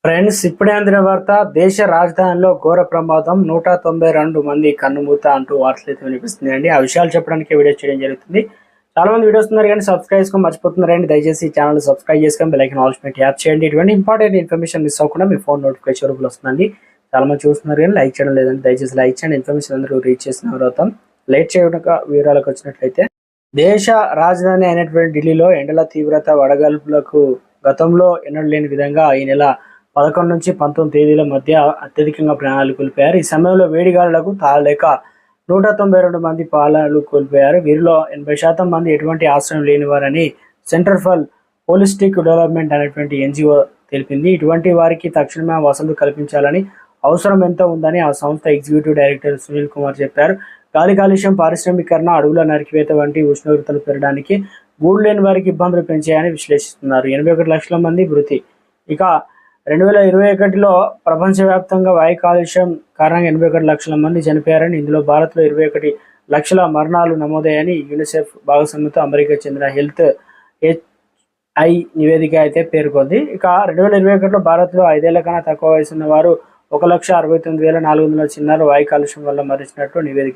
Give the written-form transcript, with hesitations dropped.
Friends, ఇప్పుడే అందిన వార్త. దేశ రాజధానిలో ఘోర ప్రమాదం, 192 మంది కన్నుమూత అంటూ వార్తలు అయితే వినిపిస్తున్నాయండి. ఆ విషయాలు చెప్పడానికి వీడియో చేయడం జరుగుతుంది. చాలా మంది వీడియోస్ ఉన్నారు కానీ సబ్స్క్రైబ్ చేసుకొని మర్చిపోతున్నారండి. దయచేసి ఈ ఛానల్ సబ్స్క్రైబ్ చేసుకొని బెల్ ఐకాన్ ఆల్ ట్యాప్ చేయండి. ఇటువంటి ఇంపార్టెంట్ ఇన్ఫర్మేషన్ మిస్ అవ్వకుండా మీ ఫోన్ నోటిఫికేషన్ రూపంలో వస్తుందండి. చాలా మంది చూస్తున్నారు కానీ లైక్ చేయడం లేదండి. దయచేసి లైక్ చేయండి. ఇన్ఫర్మేషన్ అందరూ రీచ్ చేసిన తర్వాత లేట్ చేయకుండా వివరాలకు వచ్చినట్లయితే, దేశ రాజధాని అయినటువంటి ఢిల్లీలో ఎండల తీవ్రత వడగల్పులకు గతంలో ఎన్నడూ లేని విధంగా ఈ నెల 11 నుంచి 19 తేదీల మధ్య అత్యధికంగా ప్రాణాలు కోల్పోయారు. ఈ సమయంలో వేడిగాలులకు తాళలేక 192 మంది ప్రాణాలు కోల్పోయారు. వీరిలో 80% మంది ఎటువంటి ఆశ్రయం లేనివారని సెంటర్ ఫర్ హోలిస్టిక్ డెవలప్మెంట్ అనేటువంటి ఎన్జిఓ తెలిపింది. ఇటువంటి వారికి తక్షణమే వసతులు కల్పించాలని అవసరం ఎంతో ఉందని ఆ సంస్థ ఎగ్జిక్యూటివ్ డైరెక్టర్ సునీల్ కుమార్ చెప్పారు. గాలి కాలుష్యం, పారిశ్రామికీకరణ, అడవుల నరికివేత వంటి ఉష్ణోగ్రతలు పెరగడానికి గూడు లేని వారికి ఇబ్బందులు పెంచాయని విశ్లేషిస్తున్నారు. 81 లక్షల మంది మృతి. ఇక 2021లో ప్రపంచవ్యాప్తంగా వాయు కాలుష్యం కారణంగా 81 లక్షల మంది చనిపోయారని, ఇందులో భారత్లో 21 లక్షల మరణాలు నమోదయ్యాయని యునిసెఫ్ భాగస్వామ్యంతో అమెరికా చెందిన హెల్త్ ఐ నివేదిక అయితే పేర్కొంది. ఇక 2021లో భారత్లో 5 ఏళ్ల కన్నా తక్కువ వయసు ఉన్న వారు 1,69,400 చిన్నారులు వాయు కాలుష్యం వల్ల మరణించినట్లు నివేదిక